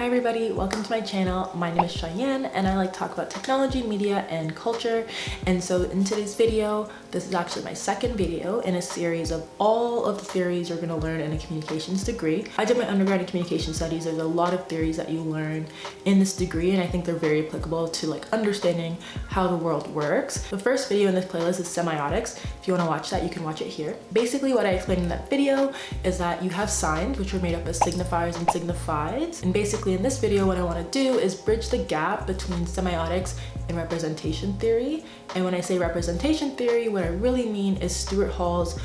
Hi everybody, welcome to my channel. My name is Cheyenne and I like to talk about technology, media, and culture. And so in today's video, this is actually my second video in a series of all of the theories you're gonna learn in a communications degree. I did my undergrad in communication studies. There's a lot of theories that you learn in this degree and I think they're very applicable to like understanding how the world works. The first video in this playlist is semiotics. If you wanna watch that, you can watch it here. Basically what I explained in that video is that you have signs which are made up of signifiers and signifieds. And basically in this video, what I want to do is bridge the gap between semiotics and representation theory. And when I say representation theory, what I really mean is Stuart Hall's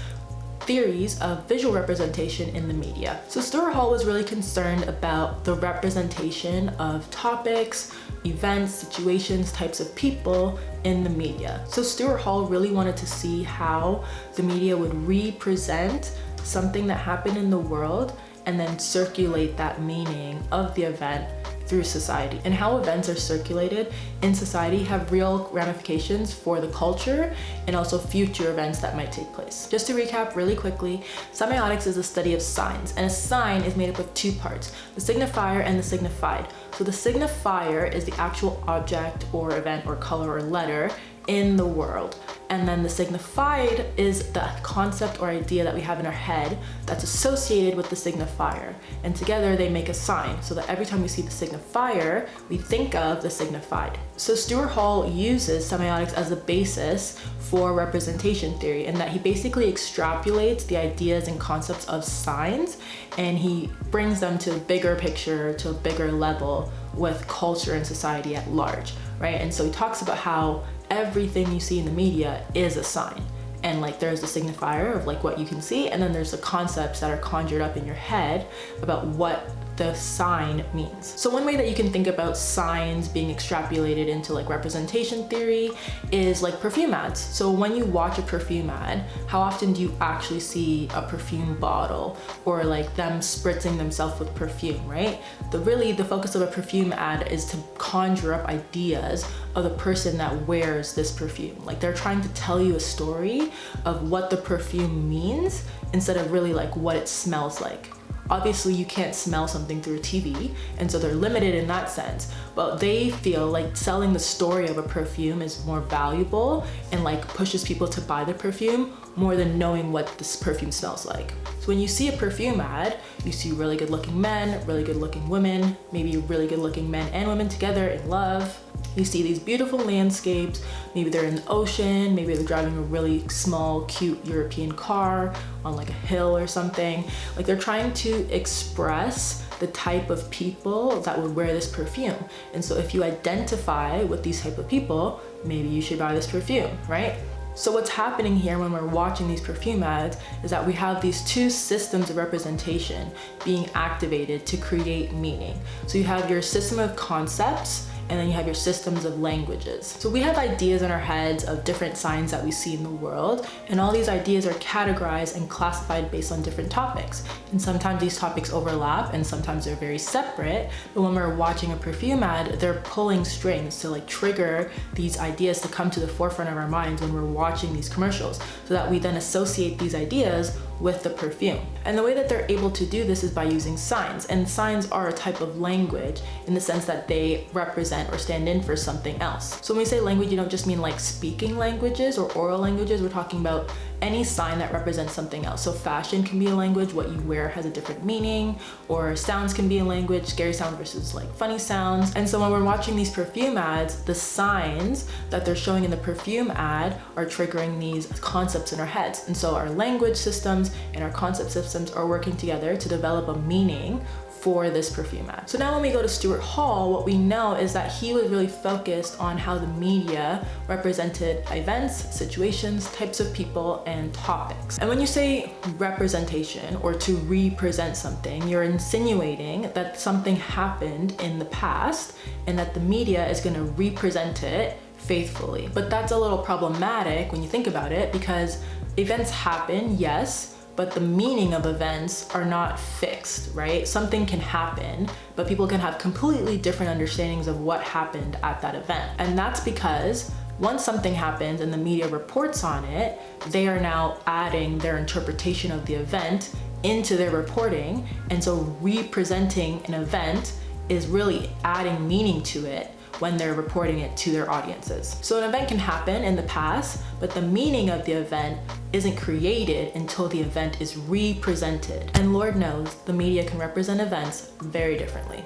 theories of visual representation in the media. So Stuart Hall was really concerned about the representation of topics, events, situations, types of people in the media. So Stuart Hall really wanted to see how the media would represent something that happened in the world and then circulate that meaning of the event through society. And how events are circulated in society have real ramifications for the culture and also future events that might take place. Just to recap really quickly, semiotics is the study of signs, and a sign is made up of two parts, the signifier and the signified. So the signifier is the actual object or event or color or letter in the world. And then the signified is the concept or idea that we have in our head that's associated with the signifier. And together they make a sign so that every time we see the signifier, we think of the signified. So Stuart Hall uses semiotics as the basis for representation theory, in that he basically extrapolates the ideas and concepts of signs and he brings them to a bigger picture, to a bigger level with culture and society at large, right? And so he talks about how everything you see in the media is a sign. And like there's the signifier of like what you can see, and then there's the concepts that are conjured up in your head about what the sign means. So one way that you can think about signs being extrapolated into like representation theory is like perfume ads. So when you watch a perfume ad, how often do you actually see a perfume bottle or like them spritzing themselves with perfume, right? The focus of a perfume ad is to conjure up ideas of the person that wears this perfume. Like they're trying to tell you a story of what the perfume means instead of really like what it smells like. Obviously you can't smell something through a TV, and so they're limited in that sense, but they feel like selling the story of a perfume is more valuable and like pushes people to buy the perfume more than knowing what this perfume smells like. So when you see a perfume ad, you see really good looking men, really good looking women, maybe really good looking men and women together in love. You see these beautiful landscapes, maybe they're in the ocean, maybe they're driving a really small, cute European car on like a hill or something. Like they're trying to express the type of people that would wear this perfume. And so if you identify with these type of people, maybe you should buy this perfume, right? So what's happening here when we're watching these perfume ads is that we have these two systems of representation being activated to create meaning. So you have your system of concepts, and then you have your systems of languages. So we have ideas in our heads of different signs that we see in the world, and all these ideas are categorized and classified based on different topics. And sometimes these topics overlap and sometimes they're very separate, but when we're watching a perfume ad, they're pulling strings to like trigger these ideas to come to the forefront of our minds when we're watching these commercials, so that we then associate these ideas with the perfume. And the way that they're able to do this is by using signs. And signs are a type of language in the sense that they represent or stand in for something else. So when we say language, you don't just mean like speaking languages or oral languages. We're talking about any sign that represents something else. So fashion can be a language, what you wear has a different meaning, or sounds can be a language, scary sounds versus like funny sounds. And so when we're watching these perfume ads, the signs that they're showing in the perfume ad are triggering these concepts in our heads. And so our language systems and our concept systems are working together to develop a meaning for this perfume ad. So now when we go to Stuart Hall, what we know is that he was really focused on how the media represented events, situations, types of people, and topics. And when you say representation or to represent something, you're insinuating that something happened in the past and that the media is going to represent it faithfully. But that's a little problematic when you think about it, because events happen, yes, but the meaning of events are not fixed, right? Something can happen, but people can have completely different understandings of what happened at that event. And that's because once something happens and the media reports on it, they are now adding their interpretation of the event into their reporting, and so representing an event is really adding meaning to it when they're reporting it to their audiences. So an event can happen in the past, but the meaning of the event isn't created until the event is represented. And Lord knows, the media can represent events very differently.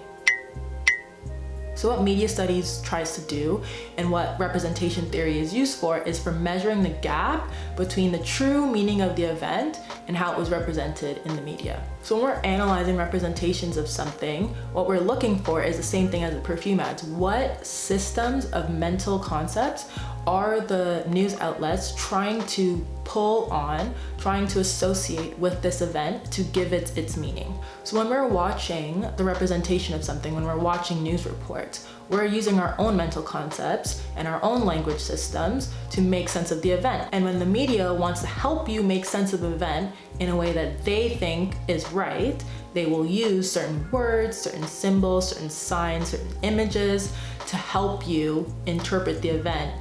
So what media studies tries to do and what representation theory is used for is for measuring the gap between the true meaning of the event and how it was represented in the media. So when we're analyzing representations of something, what we're looking for is the same thing as the perfume ads. What systems of mental concepts are the news outlets trying to pull on, trying to associate with this event to give it its meaning? So when we're watching the representation of something, when we're watching news reports, we're using our own mental concepts and our own language systems to make sense of the event. And when the media wants to help you make sense of the event in a way that they think is right, they will use certain words, certain symbols, certain signs, certain images to help you interpret the event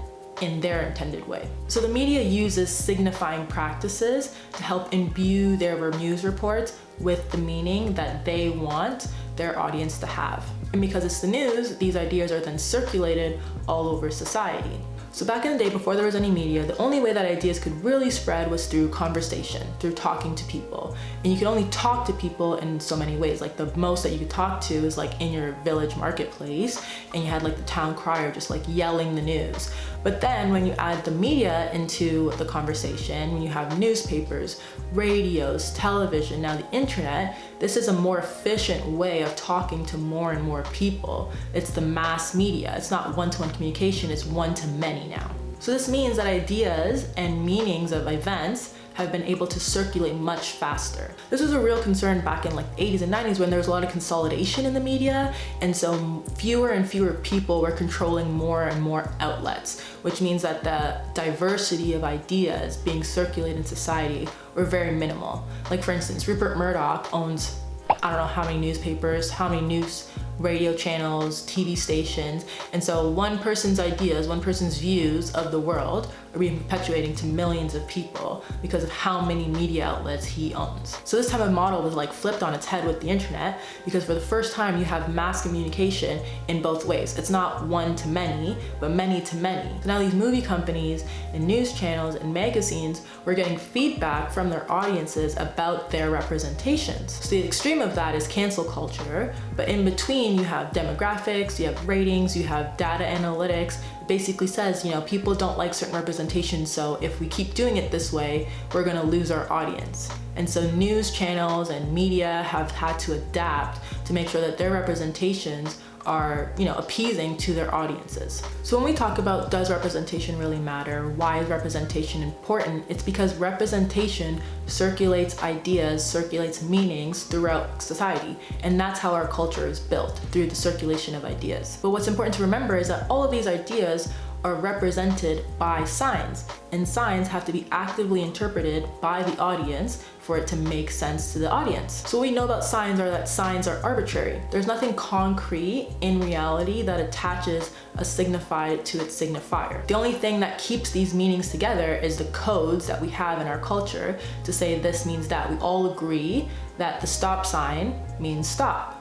in their intended way. So the media uses signifying practices to help imbue their news reports with the meaning that they want their audience to have. And because it's the news, these ideas are then circulated all over society. So back in the day, before there was any media, the only way that ideas could really spread was through conversation, through talking to people. And you could only talk to people in so many ways. Like the most that you could talk to is like in your village marketplace, and you had like the town crier just like yelling the news. But then when you add the media into the conversation, when you have newspapers, radios, television, now the internet, this is a more efficient way of talking to more and more people. It's the mass media. It's not one-to-one communication, it's one-to-many now. So this means that ideas and meanings of events have been able to circulate much faster. This was a real concern back in like the 80s and 90s when there was a lot of consolidation in the media, and so fewer and fewer people were controlling more and more outlets, which means that the diversity of ideas being circulated in society were very minimal. Like for instance, Rupert Murdoch owns I don't know how many newspapers, how many news radio channels, TV stations, and so one person's ideas, one person's views of the world are being perpetuating to millions of people because of how many media outlets he owns. So this type of model was like flipped on its head with the internet, because for the first time you have mass communication in both ways. It's not one to many, but many to many. So now these movie companies and news channels and magazines were getting feedback from their audiences about their representations. So the extreme of that is cancel culture, but in between you have demographics, you have ratings, you have data analytics. It basically says, you know, people don't like certain representations, so if we keep doing it this way, we're gonna lose our audience. And so news channels and media have had to adapt to make sure that their representations are, you know, appeasing to their audiences. So when we talk about does representation really matter, why is representation important, it's because representation circulates ideas, circulates meanings throughout society, and that's how our culture is built, through the circulation of ideas. But what's important to remember is that all of these ideas are represented by signs, and signs have to be actively interpreted by the audience for it to make sense to the audience. So what we know about signs are that signs are arbitrary. There's nothing concrete in reality that attaches a signified to its signifier. The only thing that keeps these meanings together is the codes that we have in our culture to say this means that. We all agree that the stop sign means stop.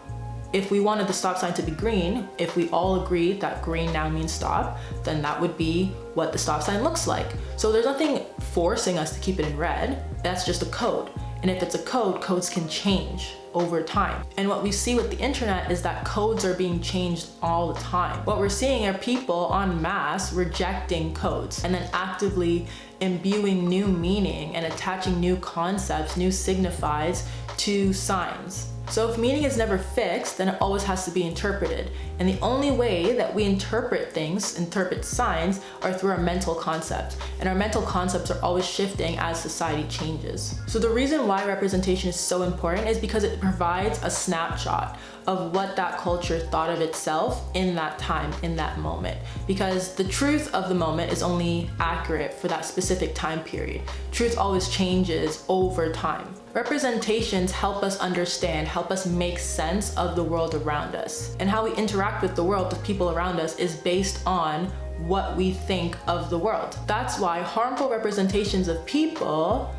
If we wanted the stop sign to be green, if we all agreed that green now means stop, then that would be what the stop sign looks like. So there's nothing forcing us to keep it in red. That's just a code. And if it's a code, codes can change over time. And what we see with the internet is that codes are being changed all the time. What we're seeing are people en masse rejecting codes and then actively imbuing new meaning and attaching new concepts, new signifies to signs. So if meaning is never fixed, then it always has to be interpreted. And the only way that we interpret things, interpret signs, are through our mental concepts. And our mental concepts are always shifting as society changes. So the reason why representation is so important is because it provides a snapshot of what that culture thought of itself in that time, in that moment. Because the truth of the moment is only accurate for that specific time period. Truth always changes over time. Representations help us understand, help us make sense of the world around us. And how we interact with the world, with people around us, is based on what we think of the world. That's why harmful representations of people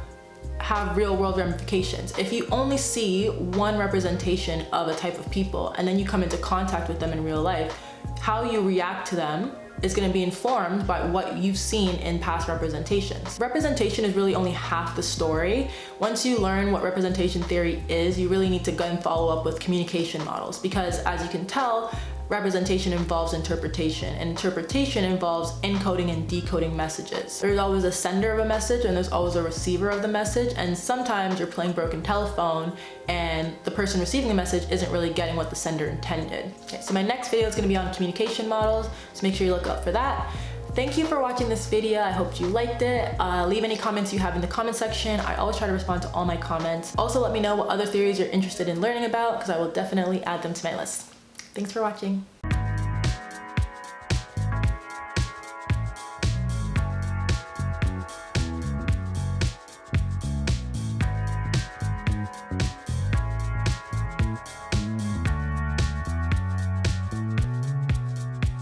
have real world ramifications. If you only see one representation of a type of people and then you come into contact with them in real life, how you react to them is going to be informed by what you've seen in past representations. Representation is really only half the story. Once you learn what representation theory is, you really need to go and follow up with communication models, because as you can tell, representation involves interpretation, and interpretation involves encoding and decoding messages. There's always a sender of a message and there's always a receiver of the message, and sometimes you're playing broken telephone and the person receiving the message isn't really getting what the sender intended. Okay, so my next video is going to be on communication models, so make sure you look out for that. Thank you for watching this video. I hope you liked it. Leave any comments you have in the comment section. I always try to respond to all my comments. Also, let me know what other theories you're interested in learning about, because I will definitely add them to my list. Thanks for watching.